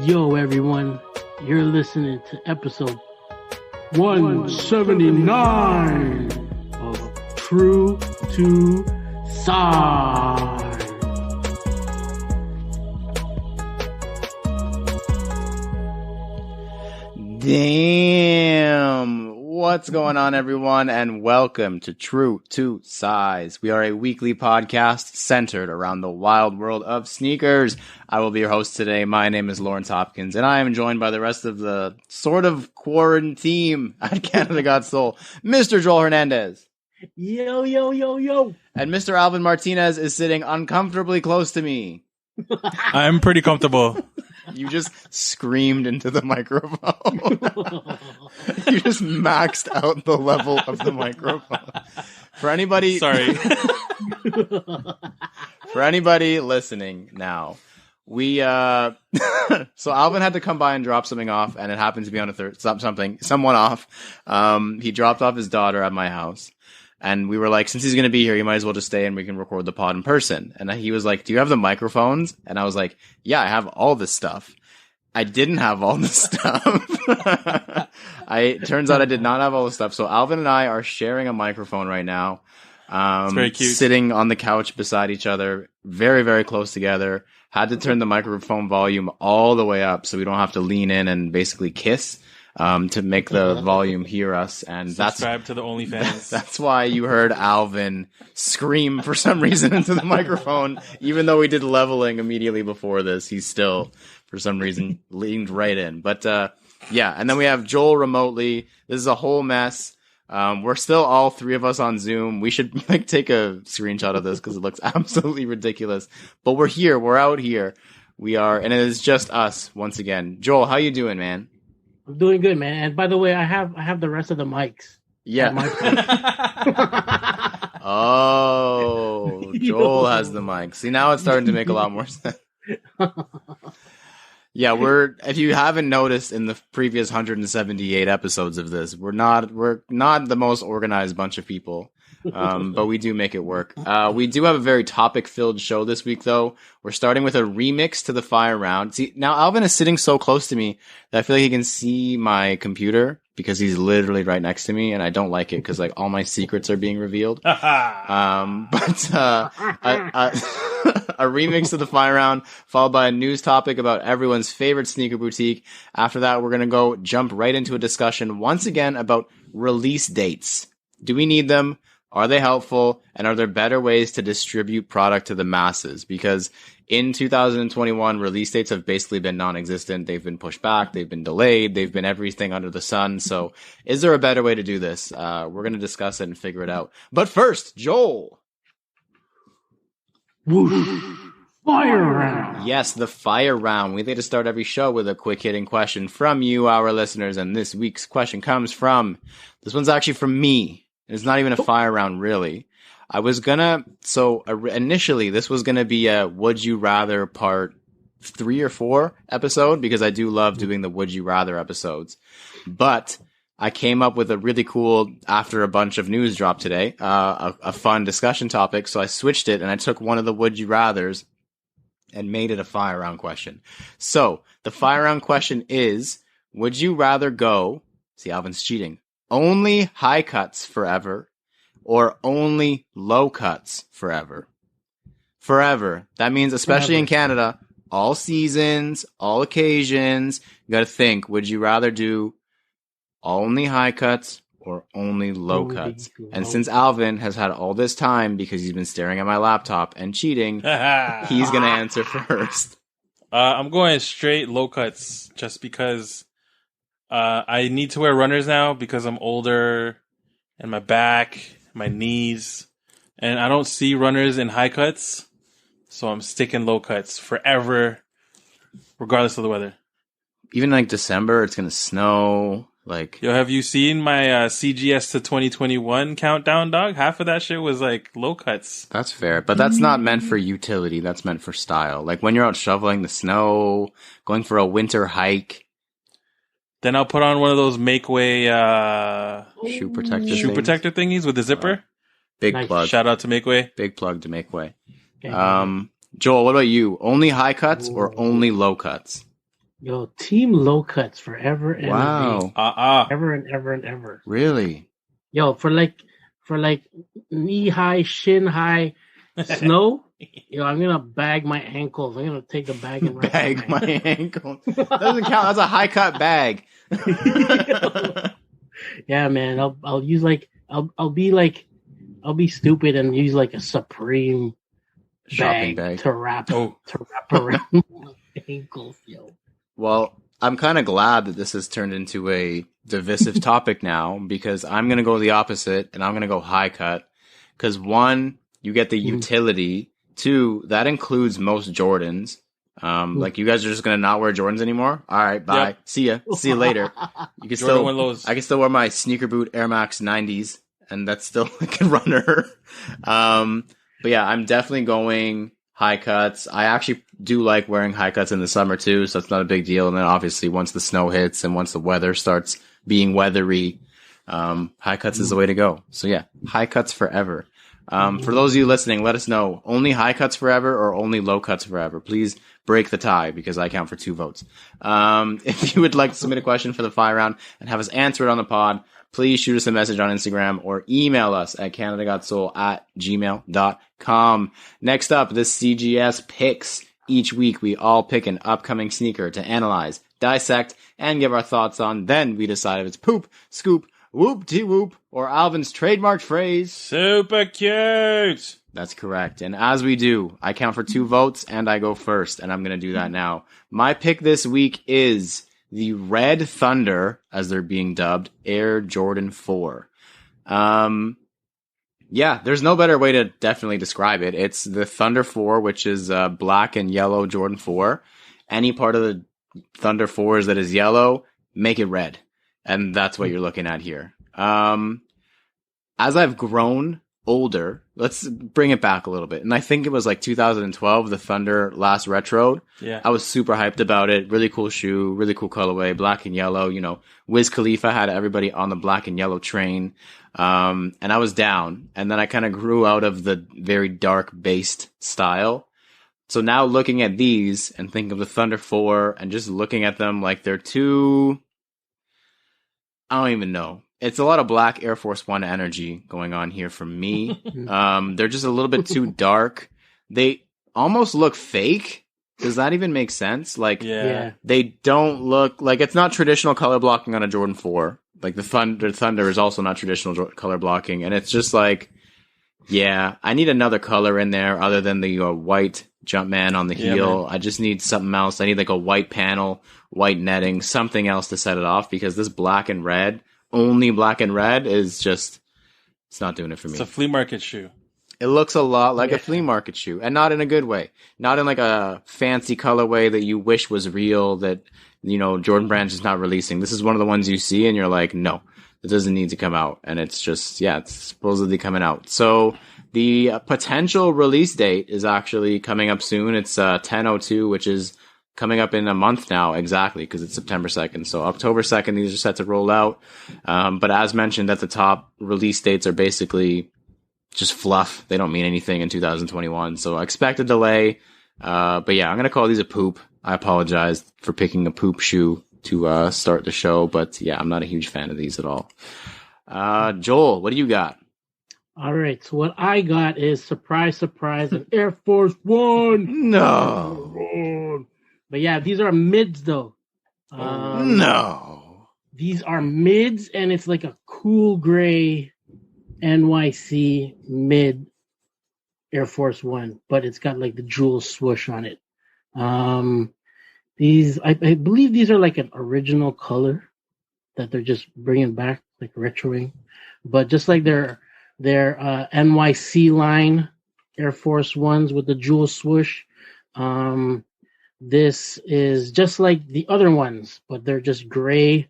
Yo, everyone, you're listening to episode 179 of True to Size. Damn. What's going on, everyone, and welcome to True to Size. We are a weekly podcast centered around the wild world of sneakers. I will be your host today. My name is Lawrence Hopkins, and I am joined by the rest of the sort of quarantine at Canada Got Soul, Mr. Joel Hernandez. Yo, yo, yo, yo. And Mr. Alvin Martinez is sitting uncomfortably close to me. I'm pretty comfortable. You just screamed into the microphone. You just maxed out the level of the microphone. For anybody, Sorry. For anybody listening now, we so Alvin had to come by and drop something off, and it happened to be on someone off. He dropped off his daughter at my house. And we were like, since he's going to be here, you might as well just stay and we can record the pod in person. And he was like, do you have the microphones? And I was like, yeah, I have all this stuff. I didn't have all this stuff. Turns out I did not have all this stuff. So Alvin and I are sharing a microphone right now. It's very cute. Sitting on the couch beside each other, very, very close together. Had to turn the microphone volume all the way up so we don't have to lean in and basically kiss. To make the volume hear us, and Subscribe to the OnlyFans. That's why you heard Alvin scream for some reason into the microphone, even though we did leveling immediately before this. He still, for some reason, leaned right in. But yeah, and then we have Joel remotely. This is a whole mess. We're still all three of us on Zoom. We should take a screenshot of this because it looks absolutely ridiculous. But we're here. We're out here. We are, and it is just us once again. Joel, how you doing, man? I'm doing good, man. And by the way, I have the rest of the mics. Yeah. Oh, Joel has the mic. See, now it's starting to make a lot more sense. Yeah, if you haven't noticed in the previous 178 episodes of this, we're not the most organized bunch of people. But we do make it work. We do have a very topic-filled show this week, though. We're starting with a remix to the fire round. See, now Alvin is sitting so close to me that I feel like he can see my computer because he's literally right next to me, and I don't like it because like all my secrets are being revealed. A remix to the fire round, followed by a news topic about everyone's favorite sneaker boutique. After that, we're gonna jump right into a discussion once again about release dates. Do we need them? Are they helpful? And are there better ways to distribute product to the masses? Because in 2021, release dates have basically been non-existent. They've been pushed back. They've been delayed. They've been everything under the sun. So is there a better way to do this? We're going to discuss it and figure it out. But first, Joel. Whoosh. Fire round. Yes, the fire round. We like to start every show with a quick hitting question from you, our listeners. And this week's question comes from, this one's actually from me. It's not even a fire round, really. Initially, this was going to be a Would You Rather part 3 or 4 episode, because I do love doing the Would You Rather episodes. But I came up with a really cool, after a bunch of news dropped today, a fun discussion topic. So I switched it and I took one of the Would You Rathers and made it a fire round question. So the fire round question is, would you rather go, see, Alvin's cheating, only high cuts forever, or only low cuts forever? Forever. That means, especially in Canada, all seasons, all occasions. You got to think, would you rather do only high cuts or only low cuts? And since Alvin has had all this time because he's been staring at my laptop and cheating, he's going to answer first. I'm going straight low cuts just because I need to wear runners now because I'm older and my back, my knees, and I don't see runners in high cuts. So I'm sticking low cuts forever, regardless of the weather. Even like December, it's going to snow. Like, yo, have you seen my CGS to 2021 countdown, dog? Half of that shit was like low cuts. That's fair, but that's not meant for utility. That's meant for style. Like when you're out shoveling the snow, going for a winter hike. Then I'll put on one of those Makeway shoe protector thingies with the zipper. Big Nice. plug. Shout out to Makeway. Big plug to Makeway. Okay. Joel, what about you? Only high cuts or only low cuts? Yo, team low cuts forever and a day. Wow. Ever and ever and ever. Really? Yo, for like knee high, shin high snow, yo, I'm gonna bag my ankles. I'm gonna take the bag and wrap Bag my my ankle. Doesn't count. That's a high cut bag. Yeah, man. I'll use like I'll be stupid and use like a Supreme Shopping bag. to wrap Oh. around my ankles, yo. Well, I'm kind of glad that this has turned into a divisive topic now because I'm going to go the opposite and I'm going to go high cut. Because one, you get the utility. Two, that includes most Jordans. Like you guys are just going to not wear Jordans anymore? All right, bye. Yep. See ya. See you later. You can Jordan went lows. I can still wear my sneaker boot Air Max 90s and that's still like a runner. But yeah, I'm definitely going high cuts. I actually do like wearing high cuts in the summer too, so it's not a big deal. And then obviously once the snow hits and once the weather starts being weathery, high cuts is the way to go. So yeah, high cuts forever. For those of you listening, let us know, only high cuts forever or only low cuts forever? Please break the tie because I count for 2 votes. If you would like to submit a question for the fire round and have us answer it on the pod, please shoot us a message on Instagram or email us at canadagotsole@gmail.com. Next up, the CGS picks. Each week, we all pick an upcoming sneaker to analyze, dissect, and give our thoughts on. Then we decide if it's poop, scoop, whoop-de-whoop, or Alvin's trademark phrase. Super cute. That's correct. And as we do, I count for 2 votes and I go first, and I'm going to do that now. My pick this week is the Red Thunder, as they're being dubbed, Air Jordan 4. Yeah, there's no better way to definitely describe it. It's the Thunder 4, which is black and yellow Jordan 4. Any part of the Thunder 4s that is yellow, make it red. And that's what you're looking at here. As I've grown older, let's bring it back a little bit. And I think it was like 2012, the Thunder last retro. Yeah. I was super hyped about it. Really cool shoe, really cool colorway, black and yellow. You know, Wiz Khalifa had everybody on the black and yellow train. And I was down. And then I kind of grew out of the very dark based style. So now looking at these and think of the Thunder 4 and just looking at them like they're too, I don't even know. It's a lot of black Air Force One energy going on here for me. They're just a little bit too dark. They almost look fake. Does that even make sense? Like, Yeah. they don't look like it's not traditional color blocking on a Jordan 4. Like the Thunder is also not traditional color blocking. And it's just like, yeah, I need another color in there other than the white Jumpman on the heel. Man. I just need something else. I need like a white panel, white netting, something else to set it off because this black and red, only black and red is just, it's not doing it for me. It's a flea market shoe. It looks a lot like a flea market shoe and not in a good way. Not in like a fancy colorway that you wish was real that, you know, Jordan Brand is not releasing. This is one of the ones you see and you're like, no, it doesn't need to come out. And it's just, yeah, it's supposedly coming out. So the potential release date is actually coming up soon. It's 10/02, which is coming up in a month now, exactly, because it's September 2nd. So October 2nd, these are set to roll out. But as mentioned at the top, release dates are basically just fluff. They don't mean anything in 2021. So I expect a delay. But yeah, I'm going to call these a poop. I apologize for picking a poop shoe to start the show. But yeah, I'm not a huge fan of these at all. Joel, what do you got? All right, so what I got is surprise, an Air Force One. No. But yeah, these are mids though. No. These are mids, and it's like a cool gray NYC mid Air Force One, but it's got like the jewel swoosh on it. These, I believe these are like an original color that they're just bringing back, like retroing. But just like their NYC line Air Force Ones with the jewel swoosh, this is just like the other ones, but they're just gray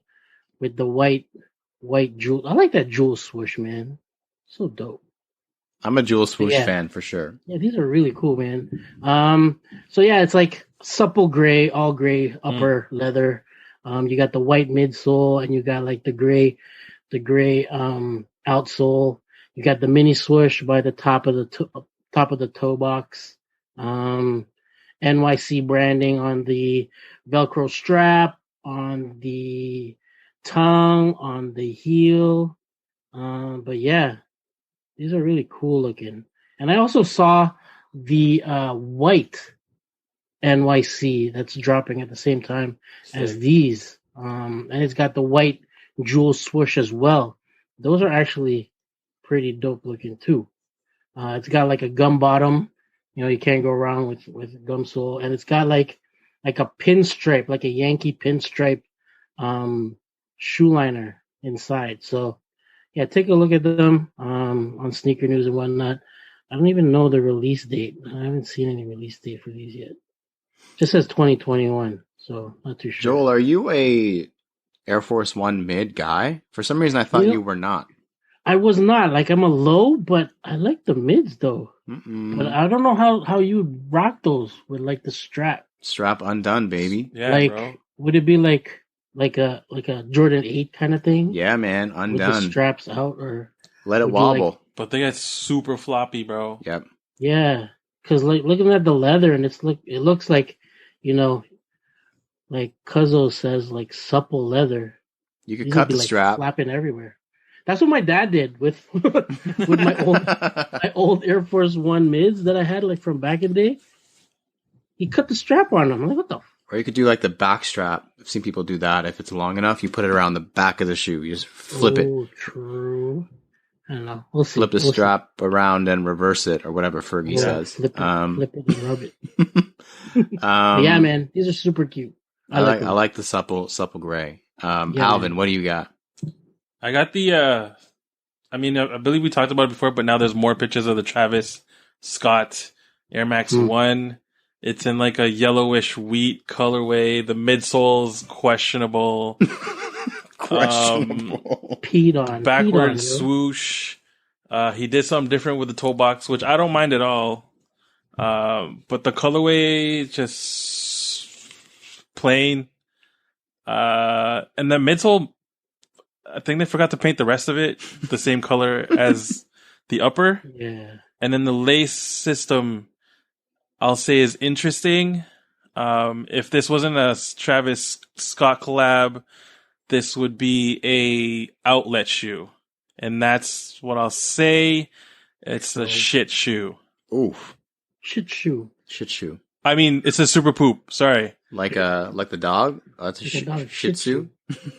with the white jewel. I like that jewel swoosh, man. So dope. I'm a jewel swoosh fan for sure. Yeah, these are really cool, man. So yeah, it's like supple gray, all gray upper leather. You got the white midsole, and you got like the gray outsole. You got the mini swoosh by the top of the toe box. NYC branding on the Velcro strap, on the tongue, on the heel. But yeah, these are really cool looking. And I also saw the white NYC that's dropping at the same time as Sick. these. And it's got the white jewel swoosh as well. Those are actually pretty dope looking too. It's got like a gum bottom. You can't go wrong with gum sole. And it's got like a pinstripe, like a Yankee pinstripe shoe liner inside. So yeah, take a look at them on Sneaker News and whatnot. I don't even know the release date. I haven't seen any release date for these yet. Just says 2021, so not too sure. Joel, are you a Air Force One mid guy? For some reason, I thought you were not. I was not. Like, I'm a low, but I like the mids though. But I don't know how you would rock those with like the strap. Strap undone, baby. Yeah, like, bro. would it be like a Jordan 8 kind of thing? Yeah, man, With undone. the straps out, or Let it would you like- wobble. But they get super floppy, bro. Yep. yeah, because like looking at the leather, and it looks like, like Cuzzo says, like supple leather. You could These cut would be, the like, strap. flapping everywhere. That's what my dad did with with my old Air Force One mids that I had like from back in the day. He cut the strap on them. I'm like, what the? Or you could do like the back strap. I've seen people do that. If it's long enough, you put it around the back of the shoe. You just flip it. Oh, true. I don't know. We'll see. Flip the We'll see. strap around and reverse it, or whatever Fergie Yeah, says. flip it and rub it. But Um, yeah, man, these are super cute. I like them. I like the supple gray. Yeah, Alvin, man. what do you got? I got the. I believe we talked about it before, but now there's more pictures of the Travis Scott Air Max 1. It's in like a yellowish wheat colorway. The midsole's questionable. Questionable. Peed on. Backward Peed on, yo. swoosh. He did something different with the toe box, which I don't mind at all. But the colorway just plain. And the midsole, I think they forgot to paint the rest of it the same color as the upper. Yeah. And then the lace system, I'll say, is interesting. If this wasn't a Travis Scott collab, this would be a outlet shoe. And that's what I'll say. It's a shit shoe. Oof. Shit shoe. Shit shoe. I mean, it's a super poop. Sorry. Like the dog? Oh, that's a Like a dog, shih tzu?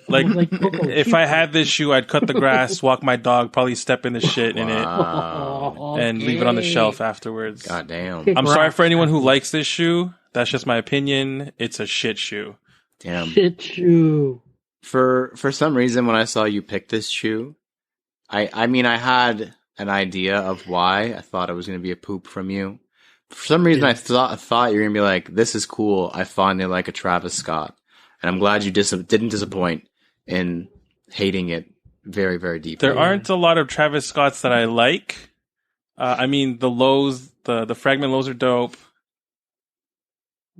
Like, Like Coco if I had this shoe, I'd cut the grass, walk my dog, probably step in the shit in it, Wow. and leave it on the shelf afterwards. God damn. Kick I'm sorry rocks. for anyone who likes this shoe. That's just my opinion. It's a shit shoe. Damn. Shit shoe. For some reason, when I saw you pick this shoe, I mean, I had an idea of why I thought it was going to be a poop from you. For some reason, I thought you were going to be like, this is cool. I finally like a Travis Scott. And I'm glad you didn't disappoint in hating it very, very deeply. There aren't a lot of Travis Scotts that I like. I mean, the lows, the fragment lows are dope.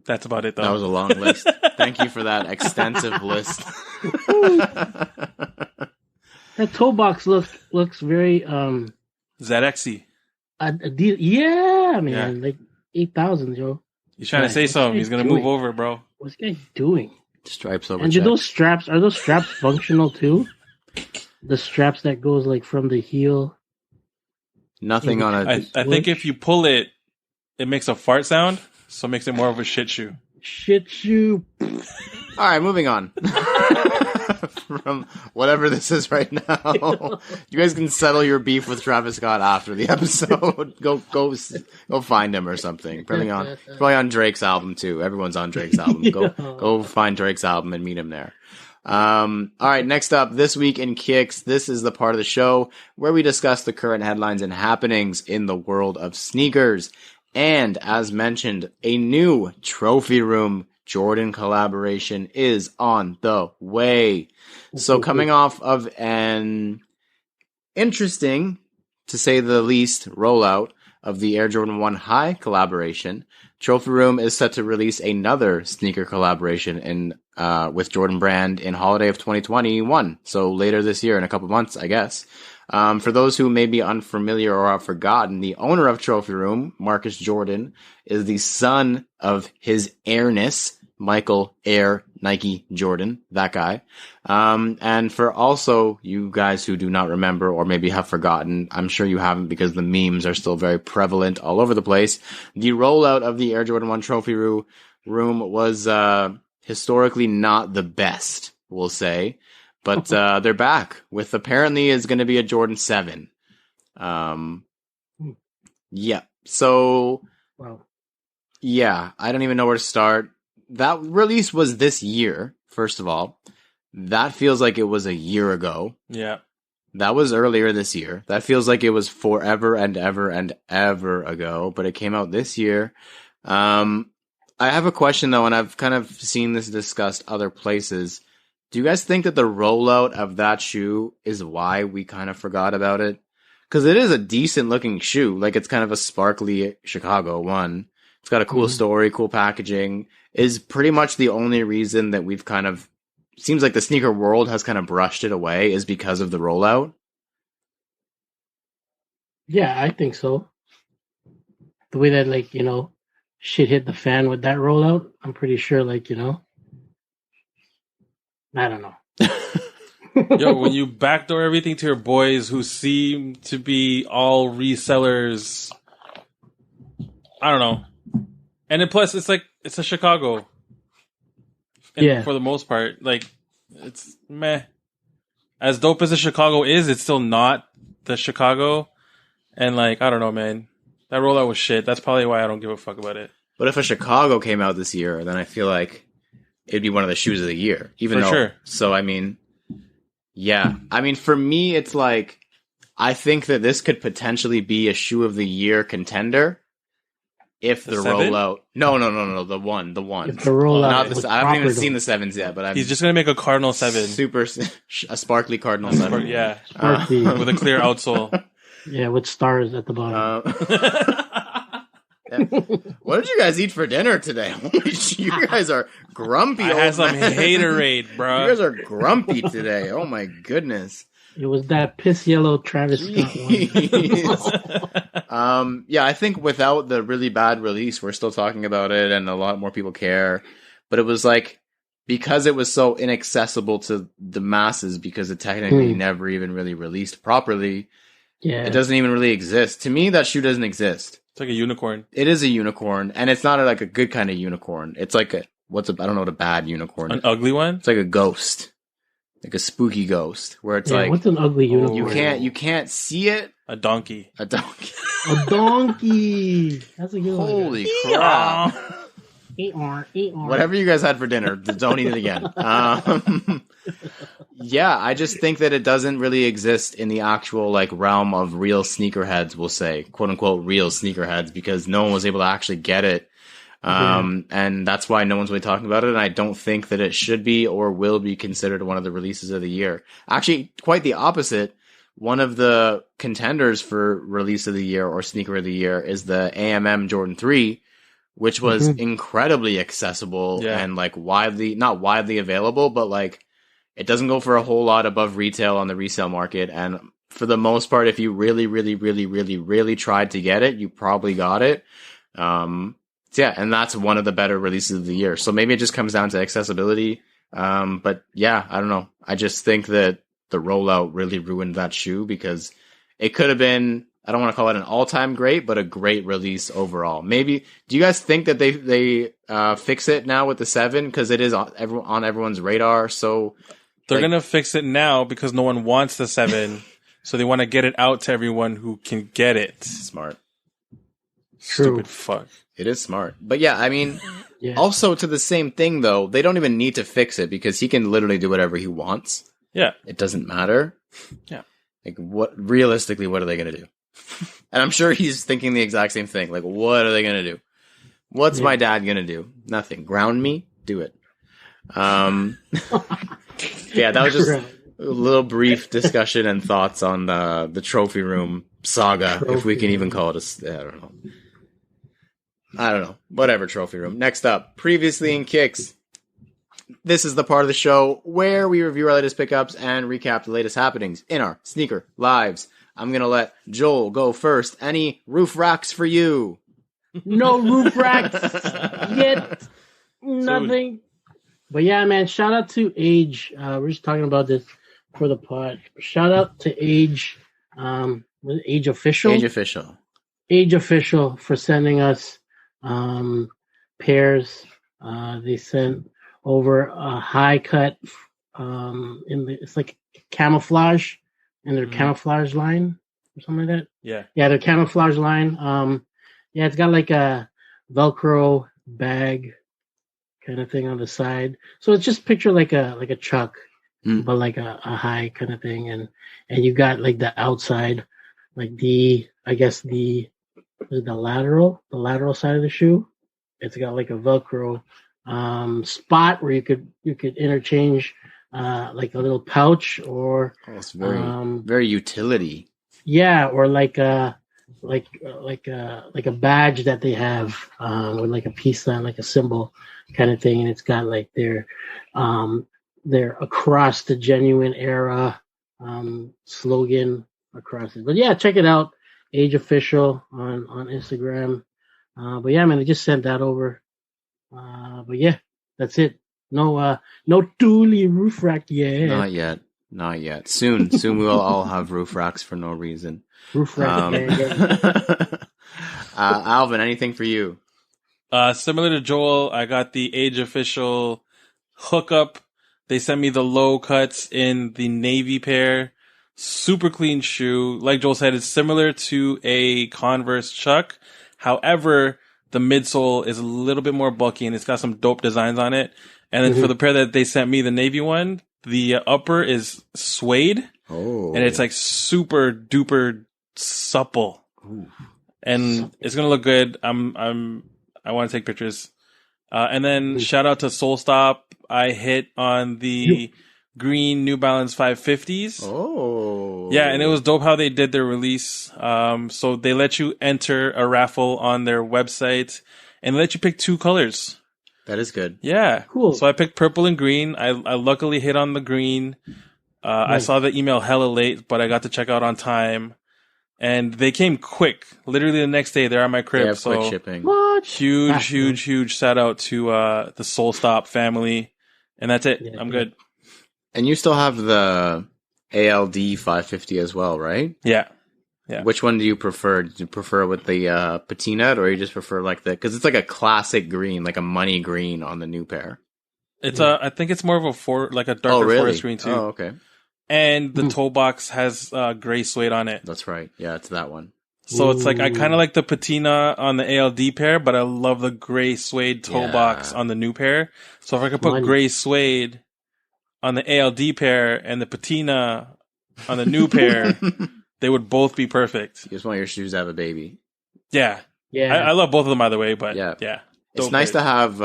That's about it, though. That was a long list. Thank you for that extensive list. That toe box looks very ZXy. yeah, man, like 8,000, yo. He's trying to say What's something. he He's going to move doing? over, bro. What's this guy doing? Stripes over And do check. those straps functional too? The straps that goes like from the heel. Nothing on a... I think if you pull it, it makes a fart sound, so it makes it more of a shit shoe. Shit shoe. All right, moving on. From whatever this is right now. You guys can settle your beef with Travis Scott after the episode. Go find him or something. Probably on Drake's album too. Everyone's on Drake's album. Go find Drake's album and meet him there. All right, next up, This Week in Kicks. This is the part of the show where we discuss the current headlines and happenings in the world of sneakers. And as mentioned, a new Trophy Room Jordan collaboration is on the way. So coming off of an interesting, to say the least, rollout of the Air Jordan 1 High collaboration, Trophy Room is set to release another sneaker collaboration with Jordan Brand in holiday of 2021. So later this year, in a couple months, I guess. For those who may be unfamiliar or have forgotten, the owner of Trophy Room, Marcus Jordan, is the son of his heirness, Michael Air Nike Jordan, that guy. And for also you guys who do not remember or maybe have forgotten, I'm sure you haven't because the memes are still very prevalent all over the place. The rollout of the Air Jordan 1 Trophy Room was historically not the best, we'll say. But they're back with apparently is going to be a Jordan 7. Yeah. So, Wow. yeah, I don't even know where to start. That release was this year, first of all. That feels like it was a year ago. Yeah. That was earlier this year. That feels like it was forever and ever and ever ago, but it came out this year. I have a question, though, and I've kind of seen this discussed other places. Do you guys think that the rollout of that shoe is why we kind of forgot about it? Because it is a decent looking shoe. Like, it's kind of a sparkly Chicago one. It's got a cool story, cool packaging. Is pretty much the only reason that we've kind of... Seems like the sneaker world has kind of brushed it away is because of the rollout. Yeah, I think so. The way that, like, shit hit the fan with that rollout, I'm pretty sure, like, I don't know. Yo, when you backdoor everything to your boys who seem to be all resellers, I don't know. And then plus, it's like, it's a Chicago. And Yeah. for the most part, like, it's meh. As dope as the Chicago is, it's still not the Chicago. And like, I don't know, man. That rollout was shit. That's probably why I don't give a fuck about it. But if a Chicago came out this year, then I feel like it'd be one of the shoes of the year. Even For though, sure. So, I mean, yeah. I mean, for me, it's like, I think that this could potentially be a shoe of the year contender. If the 7? rollout, no, the one, If the rollout, not was the. I haven't even proper, seen the 7s yet, but He's just gonna make a Cardinal 7. super a sparkly Cardinal 7. Yeah. Sparkly. With a clear outsole. Yeah, with stars at the bottom. What did you guys eat for dinner today? Holy shit, you guys are grumpy. I old had some man. haterade, bro. You guys are grumpy today. Oh my goodness. It was that piss yellow Travis Scott one. Jeez. Yeah, I think without the really bad release, we're still talking about it, and a lot more people care. But it was like because it was so inaccessible to the masses, because it technically never even really released properly. Yeah, It doesn't even really exist. To me, that shoe doesn't exist. It's like a unicorn. It is a unicorn, and it's not like a good kind of unicorn. It's like I don't know what a bad unicorn An is. ugly one? It's like a ghost. Like a spooky ghost, where it's yeah, like what's an ugly unicorn? you can't see it. A donkey. A donkey. A donkey. That's a good Holy Yeah. crap! one. Whatever you guys had for dinner, don't eat it again. Yeah, I just think that it doesn't really exist in the actual like realm of real sneakerheads. We'll say, quote unquote, real sneakerheads, because no one was able to actually get it. And that's why no one's really talking about it. And I don't think that it should be or will be considered one of the releases of the year. Actually, quite the opposite. One of the contenders for release of the year or sneaker of the year is the AMM Jordan 3, which was incredibly accessible and like not widely available, but like it doesn't go for a whole lot above retail on the resale market. And for the most part, if you really, really, really, really, really tried to get it, you probably got it. Yeah, and that's one of the better releases of the year. So maybe it just comes down to accessibility. But yeah, I don't know. I just think that the rollout really ruined that shoe because it could have been, I don't want to call it an all-time great, but a great release overall. Maybe, do you guys think that they fix it now with the 7? Because it is on everyone's radar. So They're going to fix it now because no one wants the 7. So they want to get it out to everyone who can get it. Smart. Stupid fuck. It is smart. But yeah, I mean, Yeah. also to the same thing, though, they don't even need to fix it because he can literally do whatever he wants. Yeah. It doesn't matter. Yeah. Like, realistically, what are they going to do? And I'm sure he's thinking the exact same thing. Like, what are they going to do? What's my dad going to do? Nothing. Ground me? Do it. Yeah, that was just a little brief discussion and thoughts on the trophy room saga, if we can even call it I don't know. Whatever, trophy room. Next up, previously in kicks, This is the part of the show where we review our latest pickups and recap the latest happenings in our sneaker lives. I'm going to let Joel go first. Any roof racks for you? No roof racks yet. Nothing. But yeah, man, shout out to Age. We're just talking about this for the pod. Shout out to Age. Age Official. Age Official. Age Official for sending us pairs. They sent over a high cut it's like camouflage in their camouflage line or something like that. Yeah, their camouflage line. Yeah, it's got like a Velcro bag kind of thing on the side. So it's just picture like a Chuck, but like a high kind of thing, and you got like the outside, like the lateral side of the shoe. It's got like a Velcro spot where you could interchange like a little pouch or it's very utility. Yeah, or like a badge that they have with like a peace sign, like a symbol kind of thing, and it's got like their across the genuine era slogan across it. But yeah, check it out, Age Official on Instagram. But yeah, man, they just sent that over. But yeah, that's it. No Dooley roof rack yet. Not yet. Soon we will all have roof racks for no reason. Roof rack. Alvin, anything for you? Similar to Joel, I got the Age Official hookup. They sent me the low cuts in the navy pair. Super clean shoe. Like Joel said, it's similar to a Converse Chuck. However, the midsole is a little bit more bulky and it's got some dope designs on it. And then for the pair that they sent me, the navy one, the upper is suede. Oh. And it's like super duper supple. Ooh. And it's going to look good. I want to take pictures. And then shout out to Soul Stop. I hit on the green New Balance 550s. Oh. Yeah, and it was dope how they did their release. So they let you enter a raffle on their website and they let you pick 2 colors. That is good. Yeah. Cool. So I picked purple and green. I luckily hit on the green. Nice. I saw the email hella late, but I got to check out on time. And they came quick. Literally the next day, they're at my crib. They have so quick shipping. What? Huge shout out to the Soul Stop family. And that's it. Yeah, I'm good. And you still have the ALD 550 as well, right? Yeah. Which one do you prefer? Do you prefer with the patina, or you just prefer like because it's like a classic green, like a money green on the new pair? It's I think it's more of a darker forest green too. Oh, okay. And the toe box has gray suede on it. That's right. Yeah, it's that one. So it's like I kind of like the patina on the ALD pair, but I love the gray suede toe box on the new pair. So if I could put gray suede on the ALD pair and the patina on the new pair, they would both be perfect. You just want your shoes to have a baby. Yeah. I love both of them either way, but yeah. It's nice to have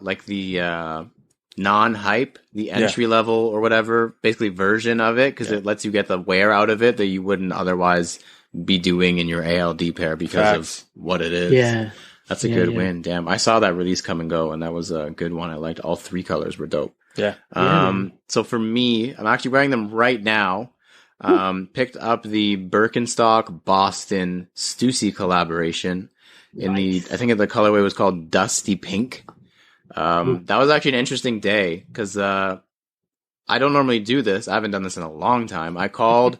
like the non-hype, the entry level or whatever, basically version of it, because it lets you get the wear out of it that you wouldn't otherwise be doing in your ALD pair because of what it is. Yeah. That's a good win. Damn. I saw that release come and go, and that was a good one. I liked all 3 colors were dope. Yeah. So for me, I'm actually wearing them right now. Picked up the Birkenstock Boston Stussy collaboration in I think the colorway was called Dusty Pink. That was actually an interesting day because I don't normally do this. I haven't done this in a long time. I called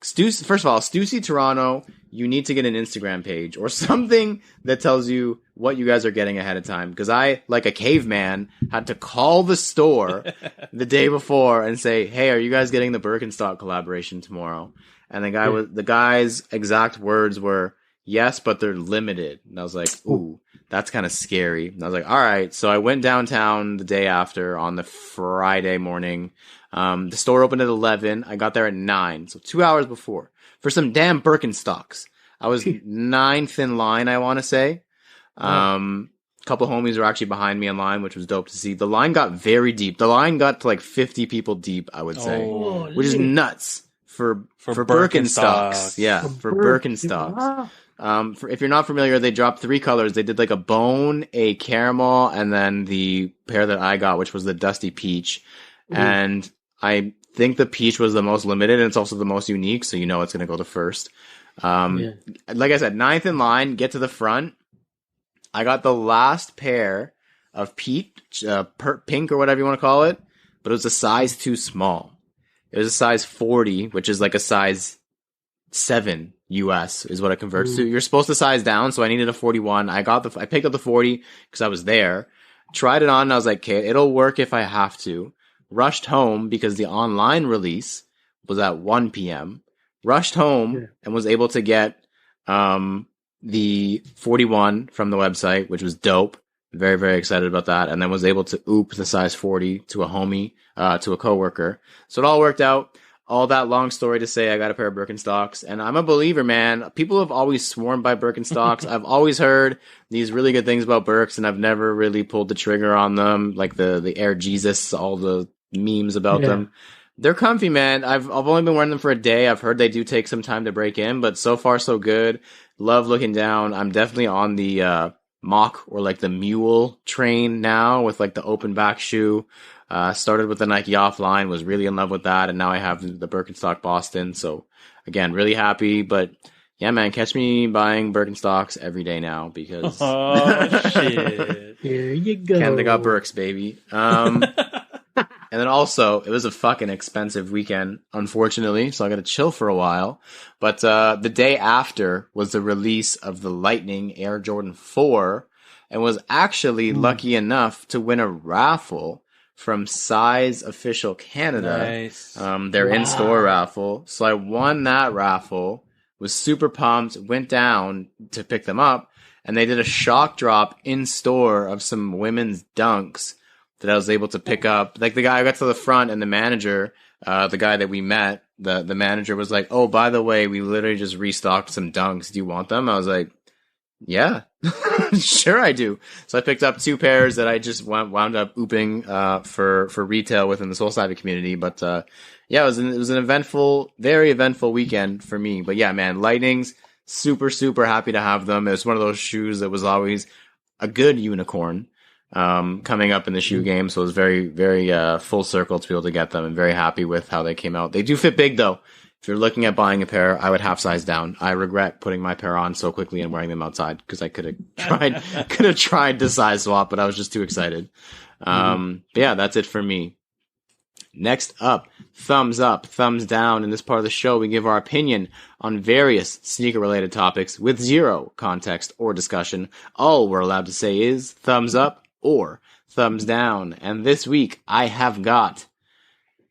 Stussy. First of all, Stussy Toronto, you need to get an Instagram page or something that tells you what you guys are getting ahead of time. Because I, like a caveman, had to call the store the day before and say, "Hey, are you guys getting the Birkenstock collaboration tomorrow?" And the guy's exact words were, "Yes, but they're limited." And I was like, "Ooh, that's kind of scary." And I was like, "All right." So I went downtown the day after on the Friday morning. The store opened at 11. I got there at 9, so 2 hours before for some damn Birkenstocks. I was 9th in line, I want to say. Couple homies were actually behind me in line, which was dope to see. The line got very deep. The line got to like 50 people deep, I would say, which is nuts for Birkenstocks. Yeah, for Birkenstocks. If you're not familiar, they dropped 3 colors. They did like a bone, a caramel, and then the pair that I got, which was the dusty peach. And I think the peach was the most limited, and it's also the most unique, so you know it's going to go the first. Like I said, 9th in line, get to the front. I got the last pair of peach, pink or whatever you want to call it, but it was a size too small. It was a size 40, which is like a size 7 US is what it converts to. You're supposed to size down, so I needed a 41. I picked up the 40 because I was there. Tried it on, and I was like, okay, it'll work if I have to. Rushed home because the online release was at 1 p.m. Rushed home and was able to get the 41 from the website, which was dope. Very, very excited about that. And then was able to oop the size 40 to a homie, to a coworker. So it all worked out. All that long story to say, I got a pair of Birkenstocks, and I'm a believer, man. People have always sworn by Birkenstocks. I've always heard these really good things about Birks, and I've never really pulled the trigger on them, like the Air Jesus, all the memes about them. They're comfy, man. I've only been wearing them for a day. I've heard they do take some time to break in, but so far so good. Love looking down. I'm definitely on the mock or like the mule train now with like the open back shoe. Started with the Nike offline, was really in love with that, and now I have the Birkenstock Boston. So again, really happy. But yeah, man, catch me buying Birkenstocks every day now because shit. Here you go. Canada got Birks, baby. And then also, it was a fucking expensive weekend, unfortunately, so I got to chill for a while. But the day after was the release of the Lightning Air Jordan 4, and was actually lucky enough to win a raffle from Size Official Canada. Nice. Their in-store raffle. So I won that raffle, was super pumped, went down to pick them up, and they did a shock drop in-store of some women's dunks that I was able to pick up. Like the guy, I got to the front, and the manager, the guy that we met, the manager was like, "Oh, by the way, we literally just restocked some dunks. Do you want them?" I was like, "Yeah, sure I do." So I picked up 2 pairs that I just wound up ooping for retail within the Soul Savvy community. But yeah, it was an eventful, very eventful weekend for me. But yeah, man, Lightnings, super, super happy to have them. It was one of those shoes that was always a good unicorn coming up in the shoe game. So it was very, very full circle to be able to get them, and very happy with how they came out. They do fit big though. If you're looking at buying a pair, I would half size down. I regret putting my pair on so quickly and wearing them outside because I could have tried to size swap, but I was just too excited. But yeah, that's it for me. Next up, thumbs up, thumbs down. In this part of the show, we give our opinion on various sneaker-related topics with zero context or discussion. All we're allowed to say is thumbs up or thumbs down. And this week, I have got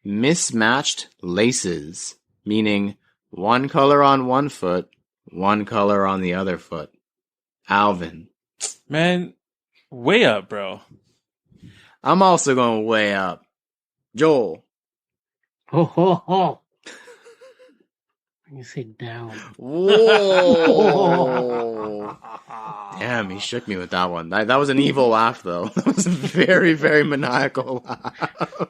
mismatched laces, meaning one color on one foot, one color on the other foot. Alvin. Man, way up, bro. I'm also going way up. Joel. Ho, ho, ho. You say down. Whoa. Damn, he shook me with that one. That was an evil laugh, though. That was a very, very maniacal laugh.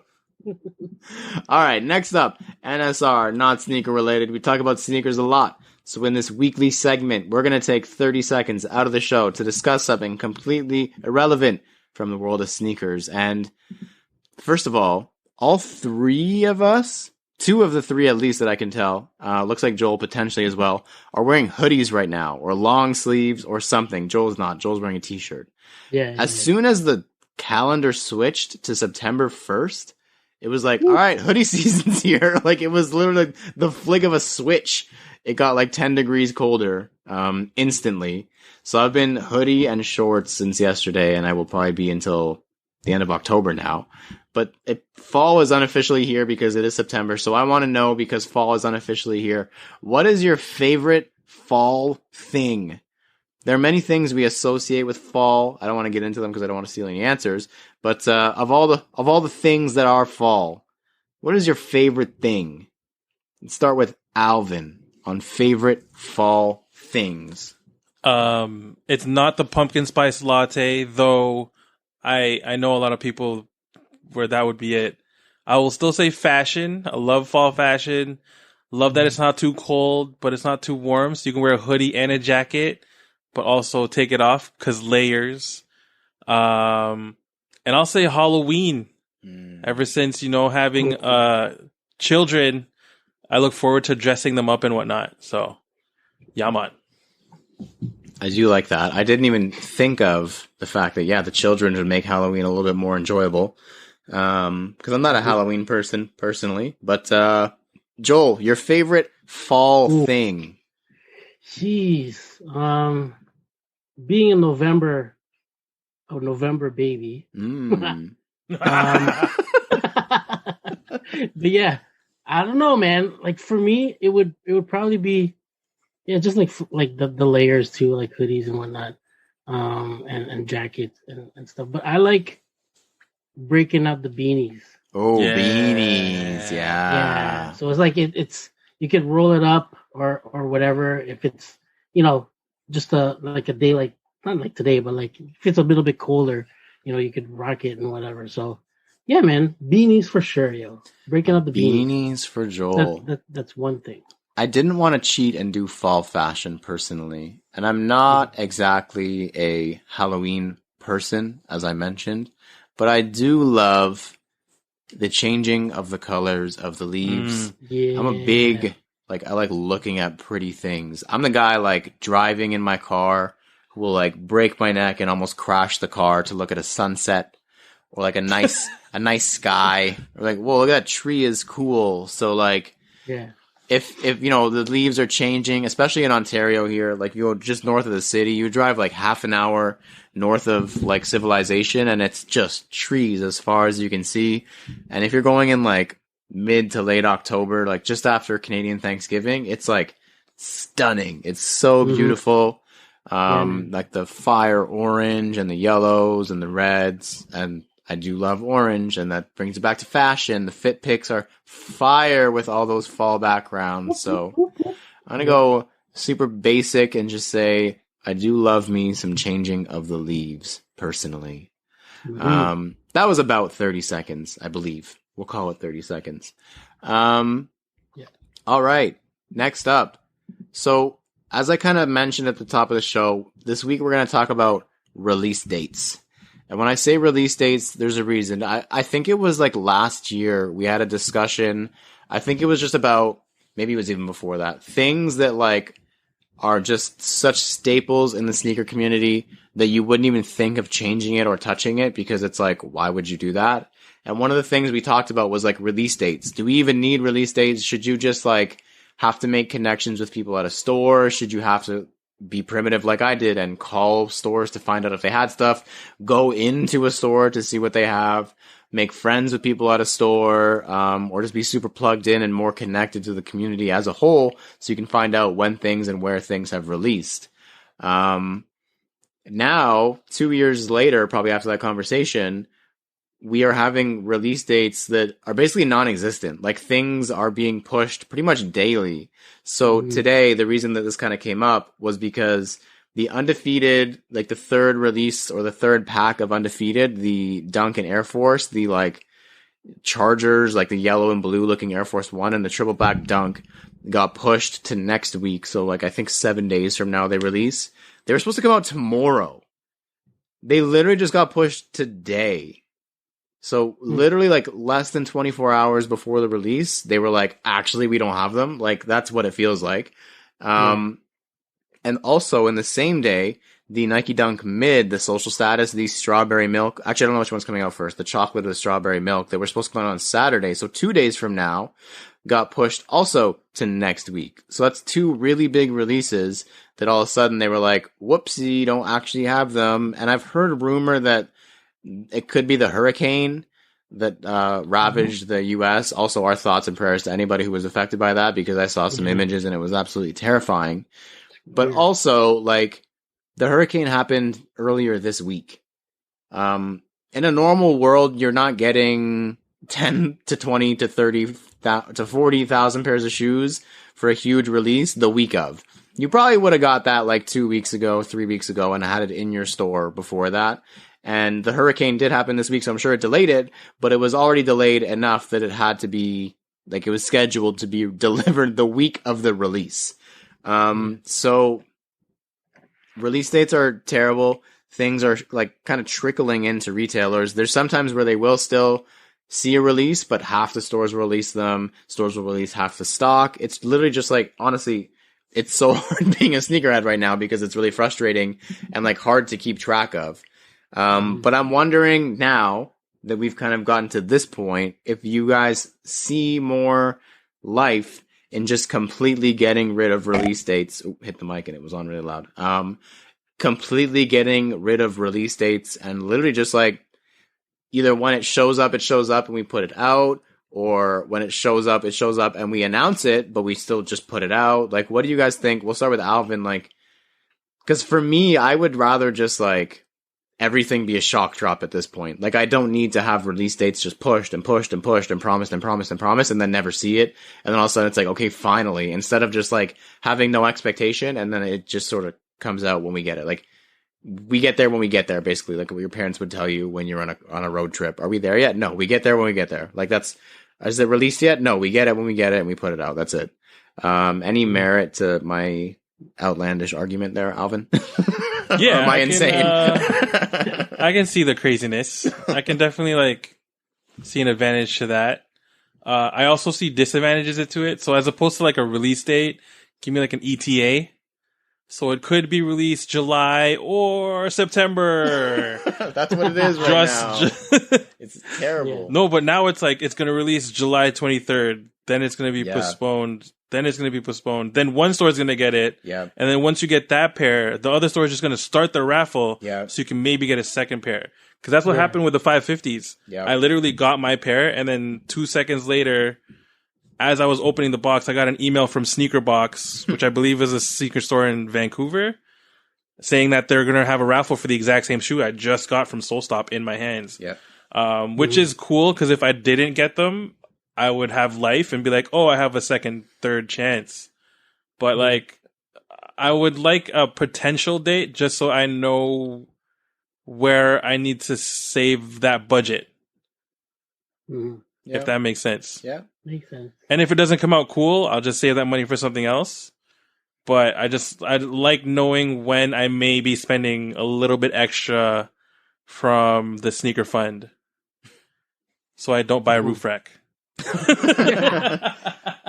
All right, next up, NSR, not sneaker related. We talk about sneakers a lot. So in this weekly segment, we're going to take 30 seconds out of the show to discuss something completely irrelevant from the world of sneakers. And first of all 3 of us, 2 of the 3 at least that I can tell, looks like Joel potentially as well, are wearing hoodies right now, or long sleeves, or something. Joel's not. Joel's wearing a t-shirt. Yeah. As soon as the calendar switched to September 1st, it was like, all right, hoodie season's here. Like, it was literally the flick of a switch. It got like 10 degrees colder instantly. So I've been hoodie and shorts since yesterday, and I will probably be until the end of October now. But fall is unofficially here because it is September. So I want to know, because fall is unofficially here, what is your favorite fall thing? There are many things we associate with fall. I don't want to get into them because I don't want to steal any answers. But of all the things that are fall, what is your favorite thing? Let's start with Alvin on favorite fall things. It's not the pumpkin spice latte, though. I know a lot of people where that would be it. I will still say fashion. I love fall fashion. Love that it's not too cold, but it's not too warm, so you can wear a hoodie and a jacket, but also take it off because layers. And I'll say Halloween. Ever since, having children, I look forward to dressing them up and whatnot. So, yeah, man. I do like that. I didn't even think of the fact that, the children would make Halloween a little bit more enjoyable. Because I'm not a Halloween person personally. But, Joel, your favorite fall thing? Jeez. Being a November baby. But yeah, I don't know, man. Like for me, it would probably be just like the layers too, like hoodies and whatnot, and jackets and stuff. But I like breaking out the beanies. Oh, Yeah. beanies, yeah. So it's like it's you could roll it up or whatever if it's just like a day like not like today, but like if it's a little bit colder, you could rock it and whatever. So yeah, man, beanies for sure, yo. Breaking up the beanies. Beanies for Joel. That's one thing. I didn't want to cheat and do fall fashion personally, and I'm not exactly a Halloween person, as I mentioned, but I do love the changing of the colors of the leaves. Yeah. I'm a big, I like looking at pretty things. I'm the guy, driving in my car who will, break my neck and almost crash the car to look at a sunset or, a nice sky. Or, whoa, look at that tree is cool. So, yeah. If the leaves are changing, especially in Ontario here, you go just north of the city, you drive half an hour north of civilization, and it's just trees as far as you can see. And if you're going in mid to late October, just after Canadian Thanksgiving, it's stunning. It's so beautiful. The fire orange and the yellows and the reds, and I do love orange, and that brings it back to fashion. The fit pics are fire with all those fall backgrounds. So I'm going to go super basic and just say I do love me some changing of the leaves, personally. That was about 30 seconds, I believe. We'll call it 30 seconds. All right. Next up. So as I kind of mentioned at the top of the show, this week we're going to talk about release dates. And when I say release dates, there's a reason. I think it was last year we had a discussion. I think it was just about, maybe it was even before that, things that are just such staples in the sneaker community that you wouldn't even think of changing it or touching it because it's why would you do that? And one of the things we talked about was release dates. Do we even need release dates? Should you just have to make connections with people at a store? Should you have to be primitive like I did and call stores to find out if they had stuff, go into a store to see what they have, make friends with people at a store, or just be super plugged in and more connected to the community as a whole so you can find out when things and where things have released. Now, 2 years later, probably after that conversation, we are having release dates that are basically non-existent. Things are being pushed pretty much daily. So today, the reason that this kind of came up was because the Undefeated, the third release or the third pack of Undefeated, the Dunk and Air Force, the Chargers, the yellow and blue looking Air Force One and the triple back Dunk got pushed to next week. So I think 7 days from now they release. They were supposed to come out tomorrow. They literally just got pushed today. So literally less than 24 hours before the release, they were actually, we don't have them. That's what it feels like. And also in the same day, the Nike Dunk Mid, the social status, the strawberry milk. Actually, I don't know which one's coming out first. The chocolate or the strawberry milk. They were supposed to come out on Saturday. So 2 days from now got pushed also to next week. So that's two really big releases that all of a sudden they were whoopsie, don't actually have them. And I've heard a rumor that it could be the hurricane that ravaged the U.S. Also, our thoughts and prayers to anybody who was affected by that, because I saw some images and it was absolutely terrifying. But also, the hurricane happened earlier this week. In a normal world, you're not getting 10 to 20 to 30 to 40,000 pairs of shoes for a huge release the week of. You probably would have got that 2 weeks ago, 3 weeks ago, and had it in your store before that. And the hurricane did happen this week, so I'm sure it delayed it, but it was already delayed enough that it had to be Like it was scheduled to be delivered the week of the release. So release dates are terrible. Things are like kind of trickling into retailers. There's sometimes where they will still see a release, but half the stores will release them. Stores will release half the stock. It's literally just like, honestly, it's so hard being a sneakerhead right now because it's really frustrating and like hard to keep track of. But I'm wondering now that we've kind of gotten to this point, if you guys see more life in just completely getting rid of release dates. Ooh, hit the mic and it was on really loud. Completely getting rid of release dates and literally just like either when it shows up and we put it out, or when it shows up and we announce it, but we still just put it out. Like, what do you guys think? We'll start with Alvin. Like, because for me, I would rather just like everything be a shock drop at this point. Like, I don't need to have release dates just pushed and pushed and pushed and promised and promised and promised and then never see it. And then all of a sudden it's like, okay, finally, instead of just like having no expectation and then it just sort of comes out when we get it. Like, we get there when we get there, basically, like what your parents would tell you when you're on a road trip. Are we there yet? No, we get there when we get there. Like, is it released yet? No, we get it when we get it and we put it out. That's it. Any merit to my outlandish argument there, Alvin? Yeah. Or am I insane? I can see the craziness. I can definitely like see an advantage to that. I also see disadvantages to it. So as opposed to like a release date, give me like an ETA. So it could be released July or September. That's what it is now. It's terrible. No, but now it's like it's going to release July 23rd. Then it's going to be postponed. Then it's going to be postponed. Then one store is going to get it. Yeah. And then once you get that pair, the other store is just going to start the raffle. Yeah. So you can maybe get a second pair. Because that's what happened with the 550s. Yeah. I literally got my pair, and then 2 seconds later, as I was opening the box, I got an email from Sneaker Box, which I believe is a sneaker store in Vancouver, saying that they're going to have a raffle for the exact same shoe I just got from Soul Stop in my hands. Yeah. Which is cool, because if I didn't get them, I would have life and be like, oh, I have a second, third chance. But like, I would like a potential date just so I know where I need to save that budget. If that makes sense. Yeah. Makes sense. And if it doesn't come out cool, I'll just save that money for something else. But I like knowing when I may be spending a little bit extra from the sneaker fund, so I don't buy a roof rack.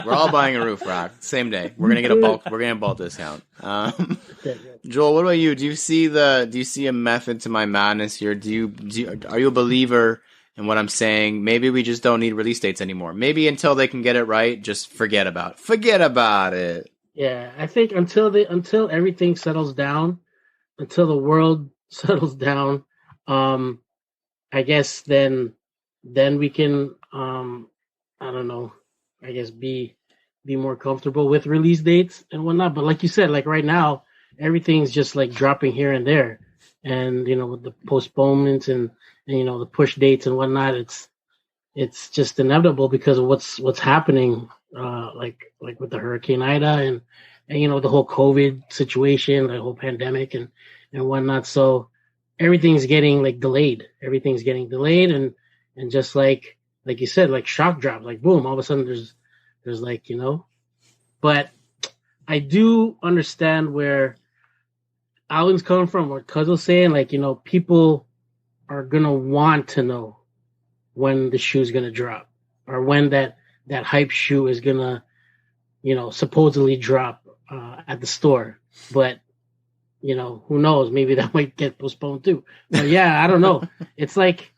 We're all buying a roof rack same day. We're gonna get a bulk discount. Joel, what about you? Do you see a method to my madness here? Are you a believer in what I'm saying? Maybe we just don't need release dates anymore. Maybe until they can get it right, just forget about it. Yeah, I think until everything settles down, until the world settles down, I guess then we can I don't know, I guess be more comfortable with release dates and whatnot. But like you said, like right now, everything's just like dropping here and there, and with the postponements and the push dates and whatnot, it's just inevitable because of what's happening, like with the Hurricane Ida and the whole COVID situation, the whole pandemic and whatnot. So everything's getting delayed. Everything's getting delayed, and just like you said, like shock drop, like boom, all of a sudden there's But I do understand where Alan's coming from, what Cuz was saying, people are gonna want to know when the shoe's gonna drop, or when that hype shoe is gonna, supposedly drop at the store. But who knows? Maybe that might get postponed too. But yeah, I don't know. It's like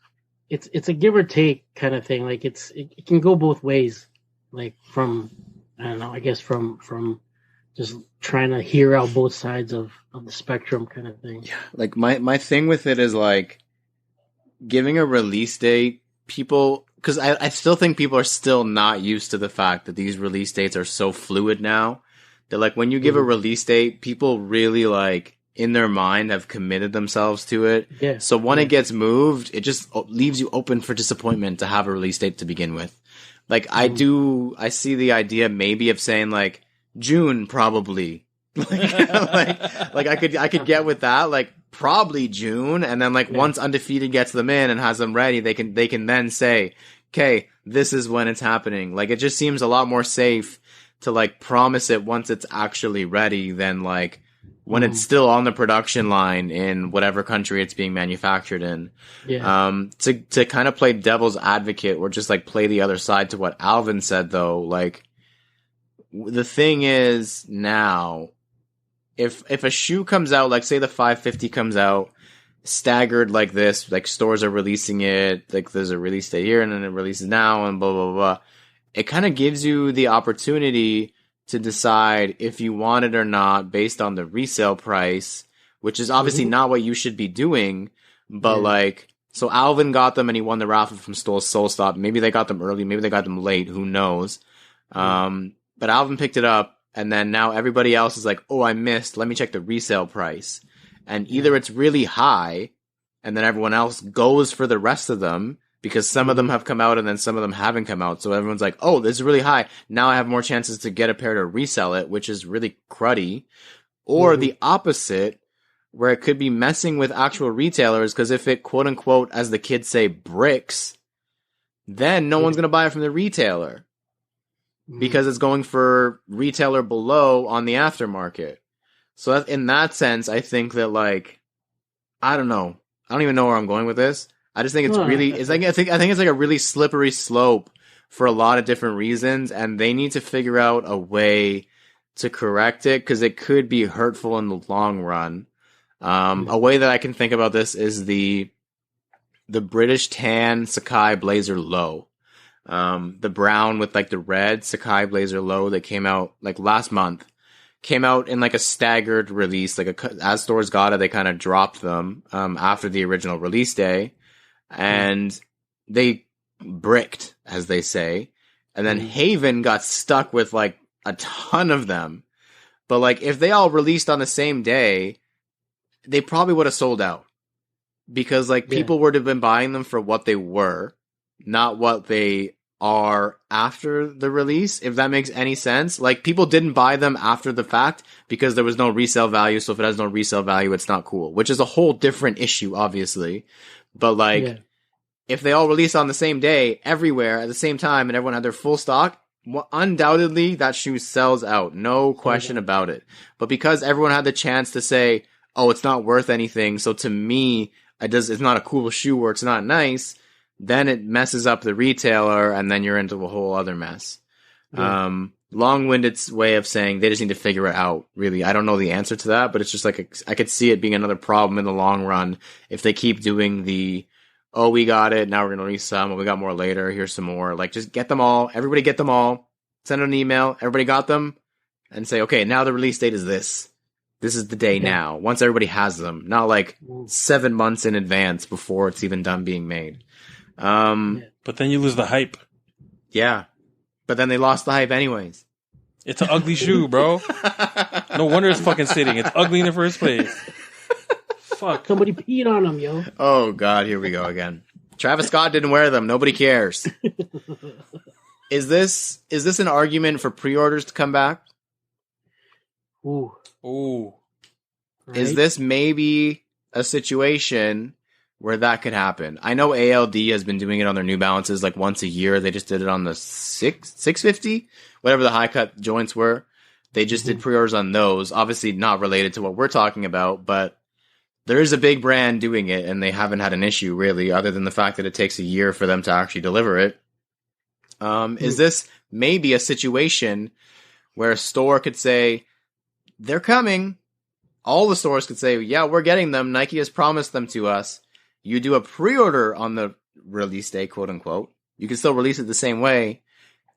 it's a give or take kind of thing. Like it can go both ways. Like from I don't know. I guess from just trying to hear out both sides of the spectrum kind of thing. Yeah. Like my thing with it is like giving a release date, people, because I still think people are still not used to the fact that these release dates are so fluid now. That like when you give a release date, people really like in their mind have committed themselves to it. Yeah. So when it gets moved, it just leaves you open for disappointment to have a release date to begin with. Like I see the idea maybe of saying like June probably. like I could get with that, like probably June, and then like once Undefeated gets them in and has them ready, they can then say, okay, this is when it's happening. Like, it just seems a lot more safe to like promise it once it's actually ready than like when it's still on the production line in whatever country it's being manufactured in. Yeah. To kind of play devil's advocate or just like play the other side to what Alvin said though, like the thing is now, if a shoe comes out, like say the 550 comes out staggered like this, like stores are releasing it, like there's a release date here and then it releases now and blah, blah, blah. It kind of gives you the opportunity to decide if you want it or not based on the resale price, which is obviously not what you should be doing. But like, so Alvin got them and he won the raffle from Soul Stop. Maybe they got them early, maybe they got them late, who knows? But Alvin picked it up and then now everybody else is like, oh, I missed. Let me check the resale price. And either it's really high and then everyone else goes for the rest of them, because some of them have come out and then some of them haven't come out. So everyone's like, oh, this is really high. Now I have more chances to get a pair to resell it, which is really cruddy. Or the opposite, where it could be messing with actual retailers, because if it, quote unquote, as the kids say, bricks, then no one's going to buy it from the retailer because it's going for retailer below on the aftermarket. So in that sense, I think that, like, I don't know. I don't even know where I'm going with this. I just think it's really, it's like, I think it's like a really slippery slope for a lot of different reasons, and they need to figure out a way to correct it, because it could be hurtful in the long run. A way that I can think about this is the British tan Sakai Blazer Low. The brown with like the red Sakai Blazer Low that came out like last month. Came out in like a staggered release, like as stores got it, they kind of dropped them after the original release day. And they bricked, as they say. And then Haven got stuck with like a ton of them. But like if they all released on the same day, they probably would have sold out. Because like people would have been buying them for what they were, not what they are after the release, if that makes any sense. Like people didn't buy them after the fact because there was no resale value. So if it has no resale value, it's not cool, which is a whole different issue, obviously. But like, if they all release on the same day, everywhere at the same time, and everyone had their full stock, well, undoubtedly that shoe sells out. No question about it. But because everyone had the chance to say, oh, it's not worth anything, so to me, it's not a cool shoe or it's not nice, then it messes up the retailer, and then you're into a whole other mess. Long-winded way of saying they just need to figure it out, really. I don't know the answer to that, but it's just like I could see it being another problem in the long run if they keep doing oh, we got it, now we're going to release some, we got more later, here's some more. Like, just get them all, everybody get them all, send an email, everybody got them, and say, okay, now the release date is this. This is the day now, once everybody has them. Not like 7 months in advance before it's even done being made. But then you lose the hype. Yeah. But then they lost the hype anyways. It's an ugly shoe, bro. No wonder it's fucking sitting. It's ugly in the first place. Fuck. Somebody peed on them, yo. Oh, God, here we go again. Travis Scott didn't wear them. Nobody cares. Is this an argument for pre-orders to come back? Ooh. Right? Is this maybe a situation where that could happen? I know ALD has been doing it on their New Balances like once a year. They just did it on the 650, whatever the high cut joints were. They just did pre-orders on those. Obviously not related to what we're talking about, but there is a big brand doing it, and they haven't had an issue really, other than the fact that it takes a year for them to actually deliver it. Is this maybe a situation where a store could say, they're coming? All the stores could say, yeah, we're getting them. Nike has promised them to us. You do a pre-order on the release day, quote unquote. You can still release it the same way.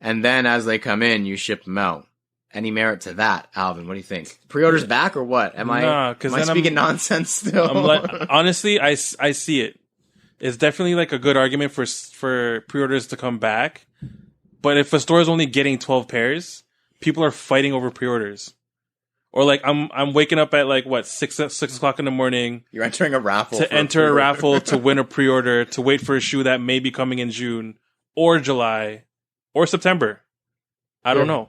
And then as they come in, you ship them out. Any merit to that, Alvin? What do you think? Pre-orders back or what? Am I speaking nonsense still? I'm like, honestly, I see it. It's definitely like a good argument for pre-orders to come back. But if a store is only getting 12 pairs, people are fighting over pre-orders. Or like I'm waking up at like what 6 o'clock in the morning. You're entering a raffle a raffle to win a pre-order, to wait for a shoe that may be coming in June or July or September. I don't know.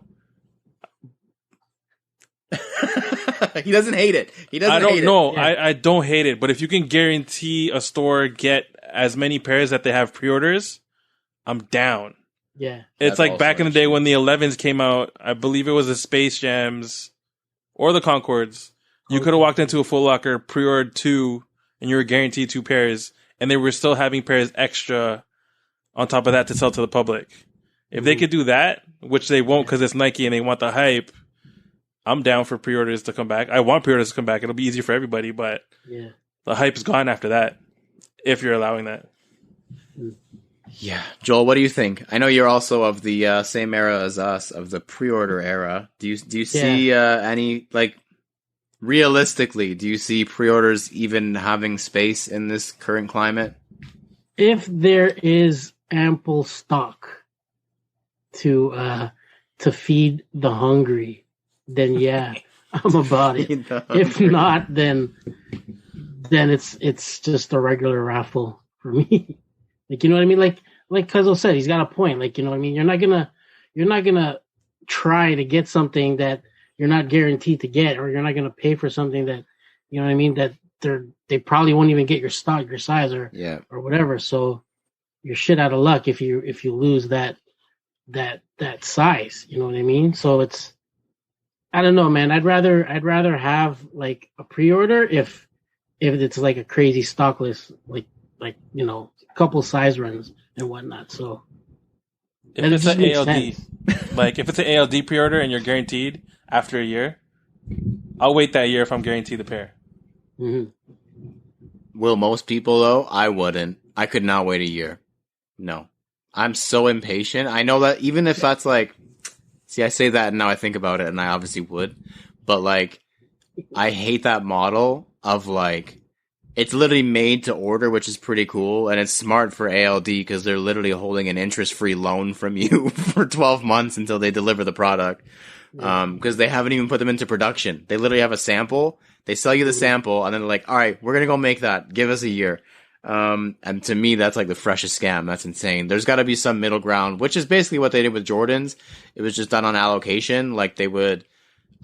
He doesn't hate it. I don't know. I don't hate it. But if you can guarantee a store get as many pairs that they have pre-orders, I'm down. Yeah. It's That's like also back in the an day issue. when the 11s came out. I believe it was the Space Jams or the Concords. You could have walked into a Foot Locker, pre-ordered 2, and you were guaranteed 2 pairs, and they were still having pairs extra on top of that to sell to the public. If they could do that, which they won't because it's Nike and they want the hype, I'm down for pre-orders to come back. I want pre-orders to come back. It'll be easy for everybody, but Yeah. the hype's gone after that, if you're allowing that. Yeah. Joel, what do you think? I know you're also of the same era as us, of the pre-order era. Do you see any, like, realistically, do you see pre-orders even having space in this current climate? If there is ample stock to feed the hungry, then yeah, I'm about it. If not, then it's just a regular raffle for me. Like, you know what I mean? Like Cuzzo said, he's got a point. Like, you know what I mean? You're not gonna try to get something that you're not guaranteed to get, or you're not gonna pay for something that, you know what I mean, that they probably won't even get your stock, your size, or whatever. So you're shit out of luck if you lose that size. You know what I mean? So it's, I don't know, man. I'd rather have like a pre-order if it's like a crazy stock list, like you know, a couple size runs and whatnot. So if it's an ALD, like if it's an ALD pre-order and you're guaranteed after a year, I'll wait that year if I'm guaranteed the pair. Mm-hmm. Will most people though? I wouldn't. I could not wait a year. No. I'm so impatient. I know that even if that's like, see, I say that and now I think about it and I obviously would, but like, I hate that model of like, it's literally made to order, which is pretty cool. And it's smart for ALD because they're literally holding an interest-free loan from you for 12 months until they deliver the product. Because they haven't even put them into production. They literally have a sample. They sell you the sample and then they're like, all right, we're going to go make that. Give us a year. And to me, that's like the freshest scam. That's insane. There's got to be some middle ground, which is basically what they did with Jordans. It was just done on allocation. Like they would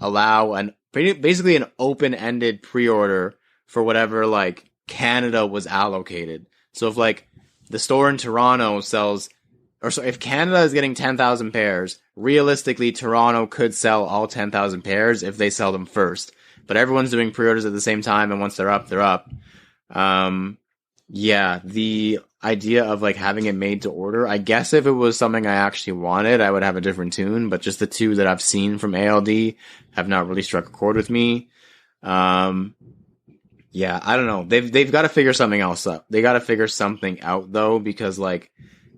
allow basically an open-ended pre-order for whatever like Canada was allocated. So if like the store in Toronto sells, or so if Canada is getting 10,000 pairs, realistically Toronto could sell all 10,000 pairs if they sell them first. But everyone's doing pre-orders at the same time, and once they're up, they're up. Yeah, the idea of like having it made to order, I guess if it was something I actually wanted, I would have a different tune, but just the two that I've seen from ALD have not really struck a chord with me. Yeah, I don't know. They've got to figure something else up. They got to figure something out though, because like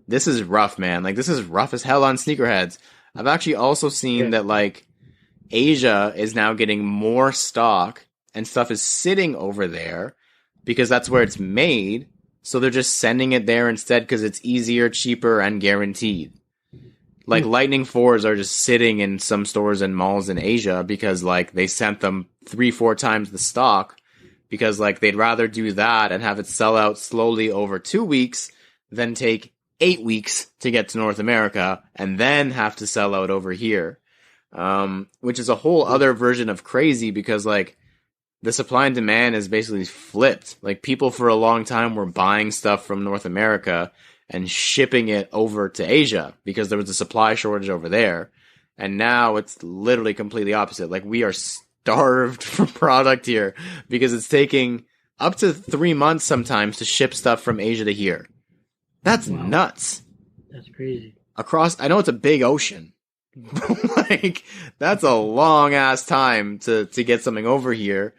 this is rough, man. Like this is rough as hell on sneakerheads. I've actually also seen that like Asia is now getting more stock and stuff is sitting over there because that's where it's made. So they're just sending it there instead because it's easier, cheaper, and guaranteed. Like Lightning 4s are just sitting in some stores and malls in Asia because like they sent them 3-4 times the stock because like they'd rather do that and have it sell out slowly over 2 weeks than take 8 weeks to get to North America and then have to sell out over here. Which is a whole other version of crazy because like the supply and demand is basically flipped. Like people for a long time were buying stuff from North America and shipping it over to Asia because there was a supply shortage over there. And now it's literally completely opposite. Like we are starved for product here because it's taking up to 3 months sometimes to ship stuff from Asia to here. That's nuts. That's crazy. Across, I know it's a big ocean. Like that's a long ass time to get something over here.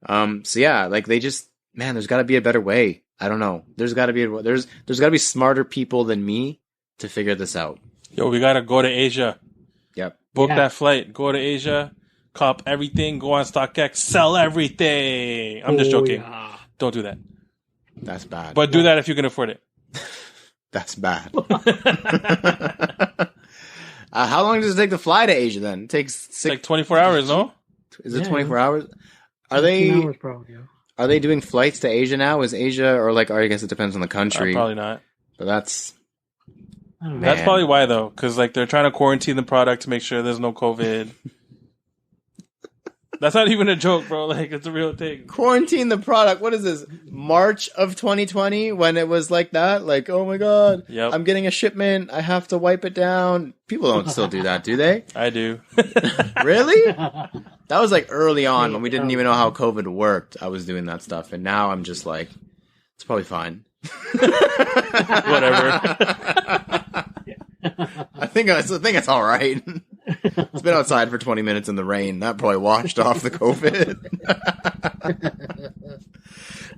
So yeah, like they just, man, there's got to be a better way. I don't know. There's got to be smarter people than me to figure this out. Yo, we gotta go to Asia. Yep. Book that flight. Go to Asia. Cop everything. Go on StockX. Sell everything. I'm just joking. Yeah. Don't do that. That's bad. But do that if you can afford it. That's bad. How long does it take to fly to Asia then? It takes like 24 hours, no? Is it 24 hours? Are they hours probably, Are they doing flights to Asia now? Is Asia or like I guess it depends on the country. Probably not. But that's probably why though, cuz like they're trying to quarantine the product to make sure there's no COVID. That's not even a joke, bro. Like, it's a real thing. Quarantine the product. What is this? March of 2020 when it was like that? Like, oh my God, Yep. I'm getting a shipment. I have to wipe it down. People don't still do that, do they? I do. Really? That was like early on when we didn't even know how COVID worked. I was doing that stuff. And now I'm just like, it's probably fine. Whatever. I think it's all right. It's been outside for 20 minutes in the rain. That probably washed off the COVID.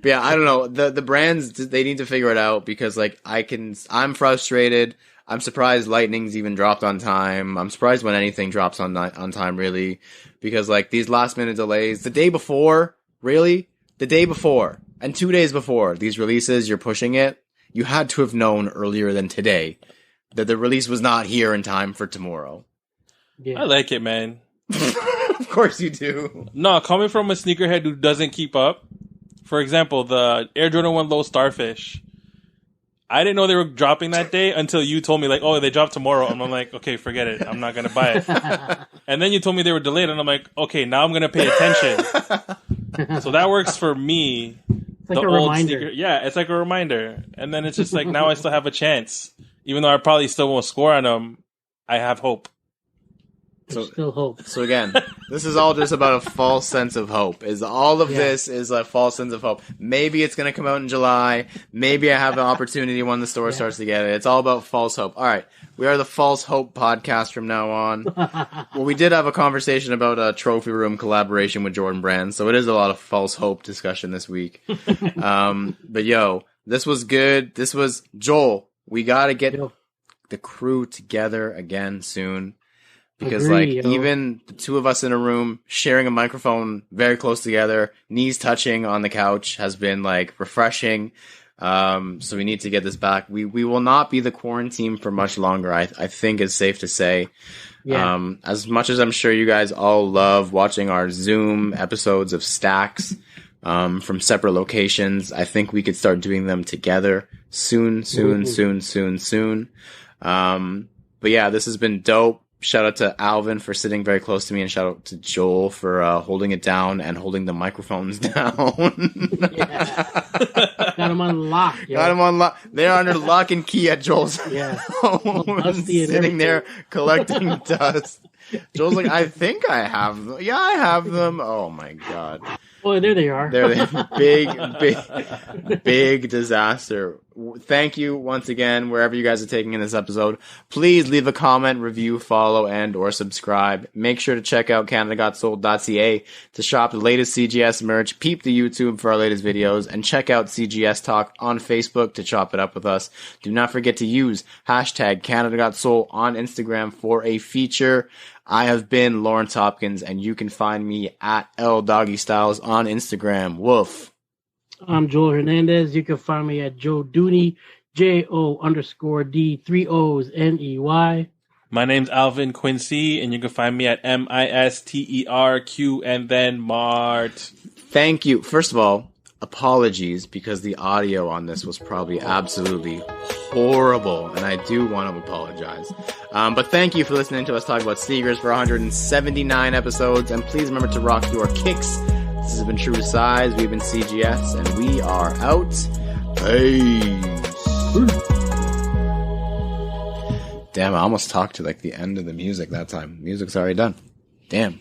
But yeah, I don't know. The brands, they need to figure it out because like I'm frustrated. I'm surprised Lightning's even dropped on time. I'm surprised when anything drops on time really, because like these last minute delays, the day before, and 2 days before these releases, you're pushing it. You had to have known earlier than today that the release was not here in time for tomorrow. Yeah. I like it, man. Of course you do. No, coming from a sneakerhead who doesn't keep up. For example, the Air Jordan 1 Low Starfish. I didn't know they were dropping that day until you told me, like, oh, they drop tomorrow. And I'm like, okay, forget it. I'm not going to buy it. And then you told me they were delayed. And I'm like, okay, now I'm going to pay attention. So that works for me. It's like a reminder. Yeah, it's like a reminder. And then it's just like, now I still have a chance. Even though I probably still won't score on them, I have hope. There's still hope. So again, this is all just about a false sense of hope. This is a false sense of hope. Maybe it's going to come out in July. Maybe I have an opportunity when the store starts to get it. It's all about false hope. All right. We are the False Hope podcast from now on. Well, we did have a conversation about a trophy room collaboration with Jordan Brand. So it is a lot of false hope discussion this week. But yo, this was good. This was Joel. We got to get the crew together again soon. Because even the two of us in a room sharing a microphone very close together, knees touching on the couch has been like refreshing. So we need to get this back. We will not be the quarantine for much longer. I think it's safe to say. Yeah. As much as I'm sure you guys all love watching our Zoom episodes of Stacks, from separate locations, I think we could start doing them together soon. But yeah, this has been dope. Shout out to Alvin for sitting very close to me, and shout out to Joel for holding it down and holding the microphones down. Got them on lock. Yo. Got them on lock. They're under lock and key at Joel's house. Sitting there collecting dust. Joel's like, I think I have them. Yeah, I have them. Oh my God. Boy, there they are. They're big disaster. Thank you once again, wherever you guys are taking in this episode. Please leave a comment, review, follow, and or subscribe. Make sure to check out CanadaGotSold.ca to shop the latest CGS merch, peep the YouTube for our latest videos, and check out CGS Talk on Facebook to chop it up with us. Do not forget to use hashtag CanadaGotSold on Instagram for a feature. I have been Lawrence Hopkins, and you can find me at LDoggyStyles on Instagram. Woof. I'm Joel Hernandez. You can find me at Joe Dooney, JO_D3OsNEY. My name's Alvin Quincy, and you can find me at MISTERQ and then Mart. Thank you. First of all, apologies because the audio on this was probably absolutely horrible, and I do want to apologize. But thank you for listening to us talk about sneakers for 179 episodes, and please remember to rock your kicks. This has been True Size, we've been CGS, and we are out. Peace. Damn, I almost talked to like the end of the music that time. Music's already done. Damn.